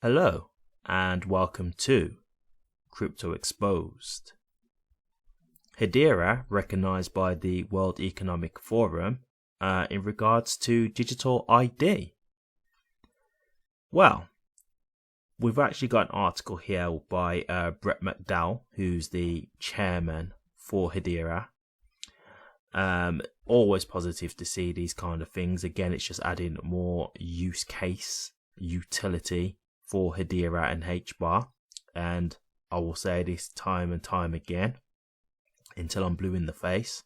Hello and welcome to Crypto Exposed. Hedera recognized by the World Economic Forum in regards to digital ID. Well, we've actually got an article here by Brett McDowell, who's the chairman for Hedera. Always positive to see these kind of things. Again, it's just adding more use case, utility for Hedera and HBAR, and I will say this time and time again until I'm blue in the face.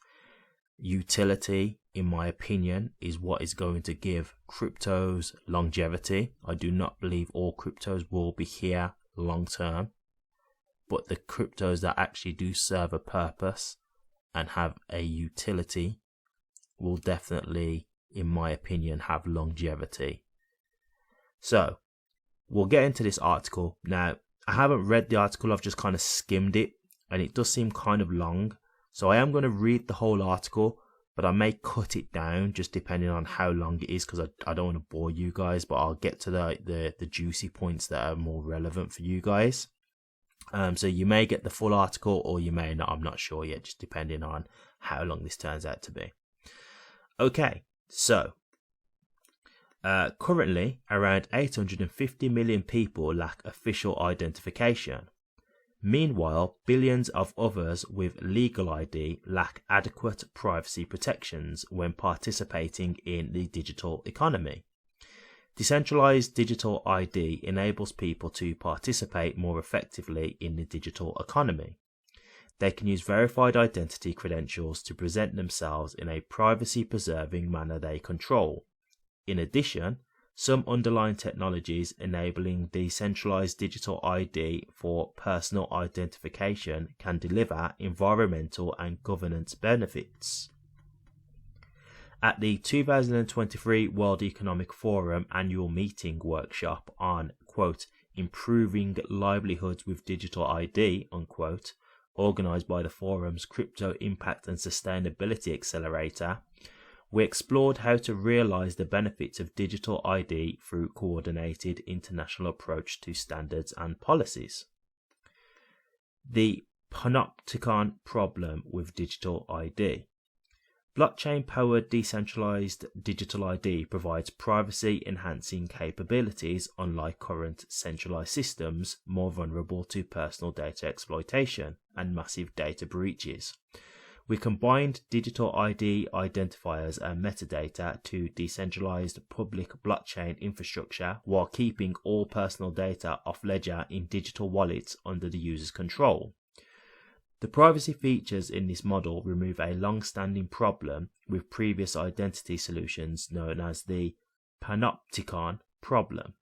Utility, in my opinion, is what is going to give cryptos longevity. I do not believe all cryptos will be here long term, but the cryptos that actually do serve a purpose and have a utility will definitely, in my opinion, have longevity. So we'll get into this article. Now, I haven't read the article, I've just kind of skimmed it, and it does seem kind of long. So I am going to read the whole article, but I may cut it down just depending on how long it is, because I don't want to bore you guys, but I'll get to the juicy points that are more relevant for you guys. So you may get the full article or you may not, I'm not sure yet, just depending on how long this turns out to be. Okay, so currently, around 850 million people lack official identification. Meanwhile, billions of others with legal ID lack adequate privacy protections when participating in the digital economy. Decentralized digital ID enables people to participate more effectively in the digital economy. They can use verified identity credentials to present themselves in a privacy-preserving manner they control. In addition, some underlying technologies enabling decentralized digital ID for personal identification can deliver environmental and governance benefits. At the 2023 World Economic Forum annual meeting workshop on, quote, improving livelihoods with digital ID, unquote, organized by the forum's Crypto Impact and Sustainability Accelerator, we explored how to realize the benefits of digital ID through coordinated international approach to standards and policies. The panopticon problem with digital ID. Blockchain-powered decentralized digital ID provides privacy-enhancing capabilities, unlike current centralized systems, more vulnerable to personal data exploitation and massive data breaches. We combined digital ID identifiers and metadata to decentralized public blockchain infrastructure while keeping all personal data off ledger in digital wallets under the user's control. The privacy features in this model remove a long-standing problem with previous identity solutions known as the panopticon problem.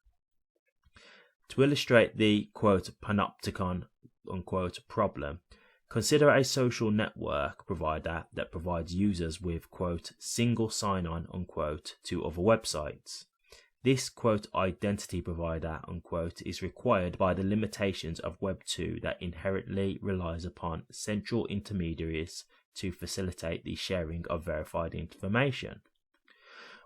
To illustrate the, quote, panopticon, unquote, problem, consider a social network provider that provides users with, quote, single sign-on, unquote, to other websites. This, quote, identity provider, unquote, is required by the limitations of Web 2 that inherently relies upon central intermediaries to facilitate the sharing of verified information.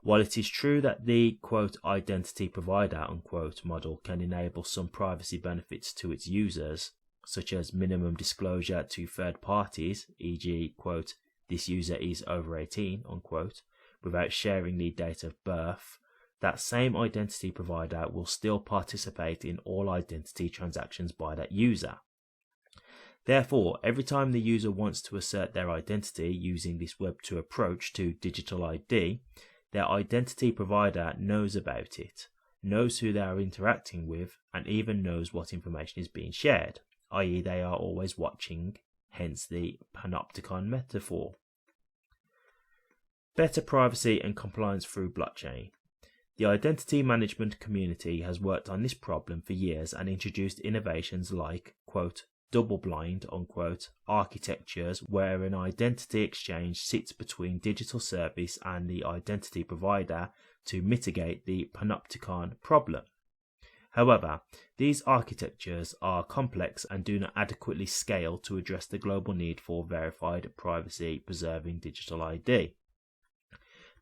While it is true that the, quote, identity provider, unquote, model can enable some privacy benefits to its users, such as minimum disclosure to third parties, e.g., quote, this user is over 18, unquote, without sharing the date of birth, that same identity provider will still participate in all identity transactions by that user. Therefore, every time the user wants to assert their identity using this Web 2 approach to digital ID, their identity provider knows about it, knows who they are interacting with, and even knows what information is being shared, i.e. they are always watching, hence the panopticon metaphor. Better privacy and compliance through blockchain. The identity management community has worked on this problem for years and introduced innovations like, quote, double-blind, unquote, architectures where an identity exchange sits between digital service and the identity provider to mitigate the panopticon problem. However, these architectures are complex and do not adequately scale to address the global need for verified privacy-preserving digital ID.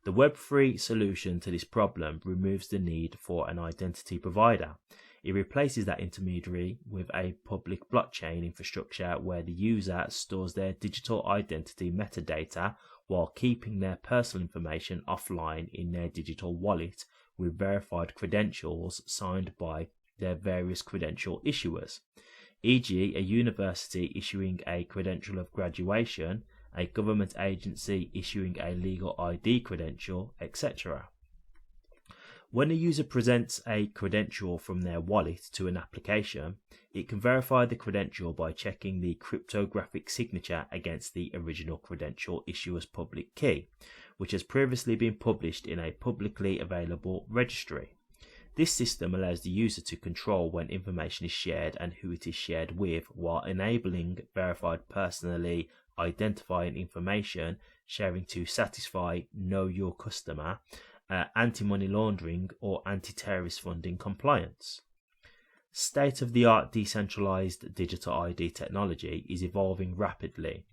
The Web3 solution to this problem removes the need for an identity provider. It replaces that intermediary with a public blockchain infrastructure where the user stores their digital identity metadata while keeping their personal information offline in their digital wallet with verified credentials signed by their various credential issuers, e.g. a university issuing a credential of graduation, a government agency issuing a legal ID credential, etc. When a user presents a credential from their wallet to an application, it can verify the credential by checking the cryptographic signature against the original credential issuer's public key, which has previously been published in a publicly available registry. This system allows the user to control when information is shared and who it is shared with, while enabling verified personally identifying information sharing to satisfy Know Your Customer, anti-money laundering or anti-terrorist funding compliance. State-of-the-art decentralized digital ID technology is evolving rapidly.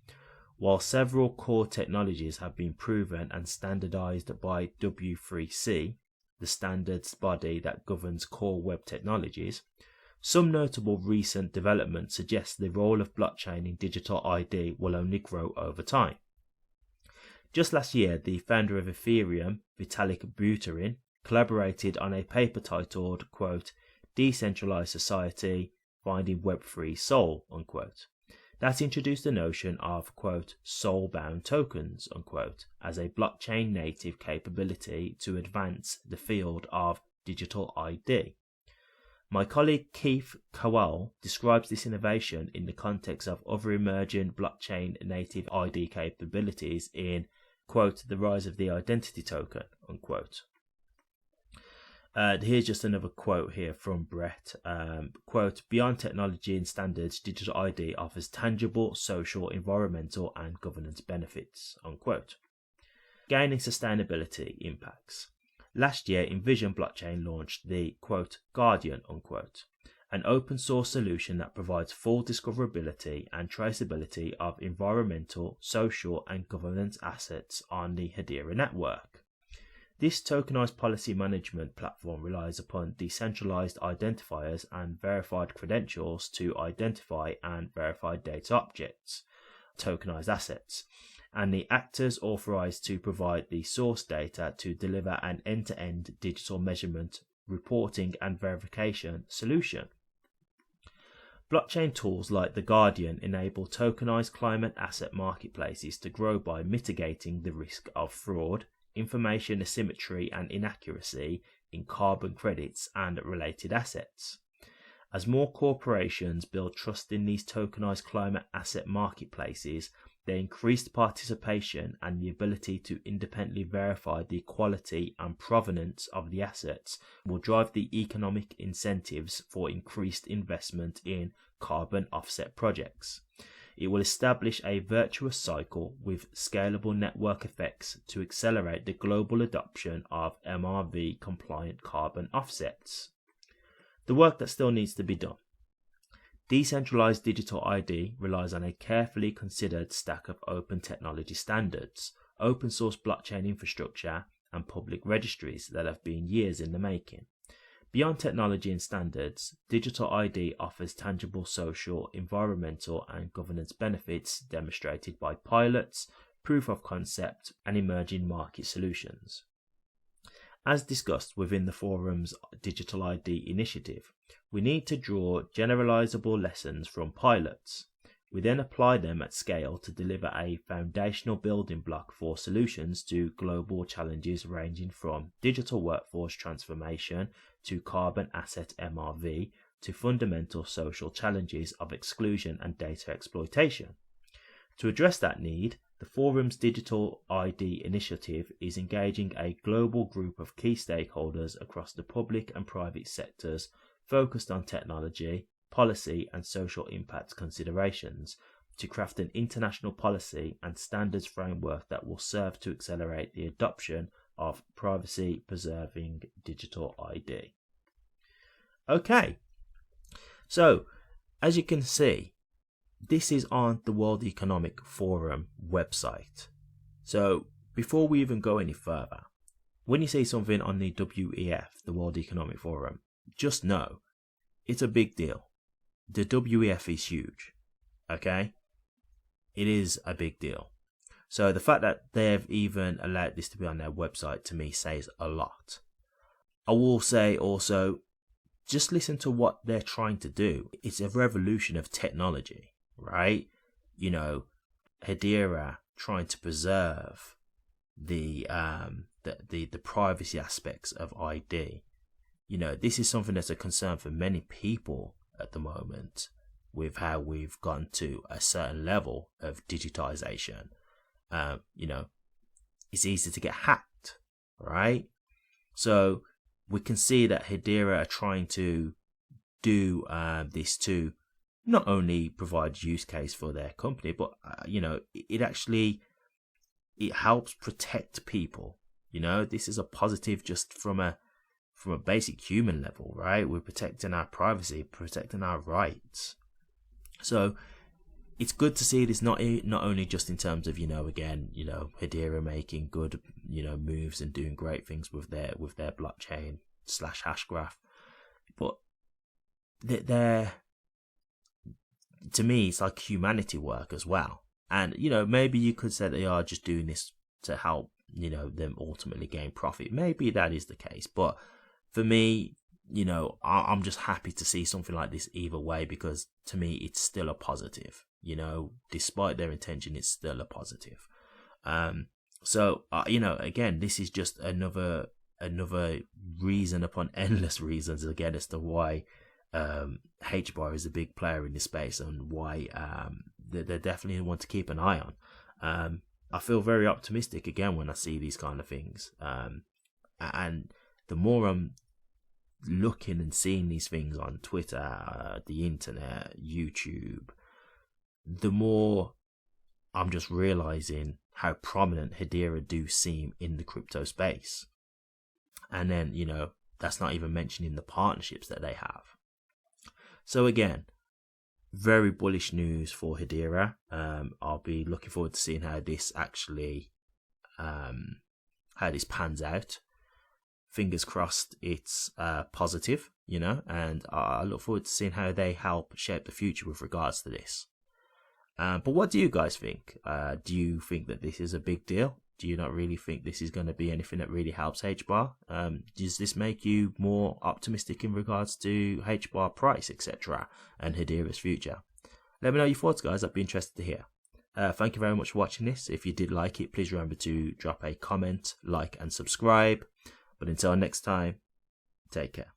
While several core technologies have been proven and standardized by W3C, the standards body that governs core web technologies, some notable recent developments suggest the role of blockchain in digital ID will only grow over time. Just last year, the founder of Ethereum, Vitalik Buterin, collaborated on a paper titled, quote, Decentralized Society, Finding Web3 Soul, unquote, that introduced the notion of, quote, soul-bound tokens, unquote, as a blockchain-native capability to advance the field of digital ID. My colleague Keith Kowal describes this innovation in the context of other emerging blockchain-native ID capabilities in, quote, the rise of the identity token, unquote. Here's just another quote here from Brett. Quote, beyond technology and standards, digital ID offers tangible social, environmental and governance benefits, unquote. Gaining sustainability impacts. Last year, Envision Blockchain launched the, quote, Guardian, unquote, an open source solution that provides full discoverability and traceability of environmental, social and governance assets on the Hedera network. This tokenized policy management platform relies upon decentralized identifiers and verified credentials to identify and verify data objects, tokenized assets, and the actors authorized to provide the source data to deliver an end-to-end digital measurement, reporting and verification solution. Blockchain tools like the Guardian enable tokenized climate asset marketplaces to grow by mitigating the risk of fraud, information asymmetry and inaccuracy in carbon credits and related assets. As more corporations build trust in these tokenized climate asset marketplaces, their increased participation and the ability to independently verify the quality and provenance of the assets will drive the economic incentives for increased investment in carbon offset projects. It will establish a virtuous cycle with scalable network effects to accelerate the global adoption of MRV compliant carbon offsets. The work that still needs to be done. Decentralized digital ID relies on a carefully considered stack of open technology standards, open source blockchain infrastructure, and public registries that have been years in the making. Beyond technology and standards, digital ID offers tangible social, environmental, and governance benefits demonstrated by pilots, proof of concept, and emerging market solutions. As discussed within the forum's Digital ID initiative, we need to draw generalizable lessons from pilots. We then apply them at scale to deliver a foundational building block for solutions to global challenges ranging from digital workforce transformation to carbon asset MRV to fundamental social challenges of exclusion and data exploitation. To address that need, the forum's Digital ID initiative is engaging a global group of key stakeholders across the public and private sectors focused on technology, policy and social impact considerations to craft an international policy and standards framework that will serve to accelerate the adoption of privacy-preserving digital ID. Okay, so as you can see, this is on the World Economic Forum website. So before we even go any further, when you see something on the WEF, the World Economic Forum, just know it's a big deal. The WEF is huge. Okay? It is a big deal. So the fact that they've even allowed this to be on their website, to me, says a lot. I will say also, just listen to what they're trying to do. It's a revolution of technology, right? You know, Hedera trying to preserve the privacy aspects of ID. You know, this is something that's a concern for many people at the moment, with how we've gone to a certain level of digitization. You know, it's easy to get hacked, right? So we can see that Hedera are trying to do this to not only provide use case for their company, but you know, it helps protect people. You know, this is a positive just from a basic human level, right? We're protecting our privacy, protecting our rights. So it's good to see this not only just in terms of, you know, again, you know, Hedera making good, you know, moves and doing great things with their blockchain / hashgraph, but they're, to me, it's like humanity work as well. And, you know, maybe you could say they are just doing this to help, you know, them ultimately gain profit. Maybe that is the case, but for me, you know, I'm just happy to see something like this either way, because to me, it's still a positive. You know, despite their intention, it's still a positive. So you know, again, this is just another reason upon endless reasons again as to why HBAR is a big player in this space, and why they definitely want to keep an eye on. I feel very optimistic again when I see these kind of things, and the more I'm looking and seeing these things on Twitter, the internet, YouTube, the more I'm just realizing how prominent Hedera do seem in the crypto space. And then, you know, that's not even mentioning the partnerships that they have. So again, very bullish news for Hedera. I'll be looking forward to seeing how this actually, how this pans out. Fingers crossed it's positive, you know, and I look forward to seeing how they help shape the future with regards to this. But what do you guys think? Do you think that this is a big deal? Do you not really think this is going to be anything that really helps HBAR? Does this make you more optimistic in regards to HBAR price, etc., and Hedera's future? Let me know your thoughts, guys. I'd be interested to hear. Thank you very much for watching this. If you did like it, please remember to drop a comment, like, and subscribe. But until next time, take care.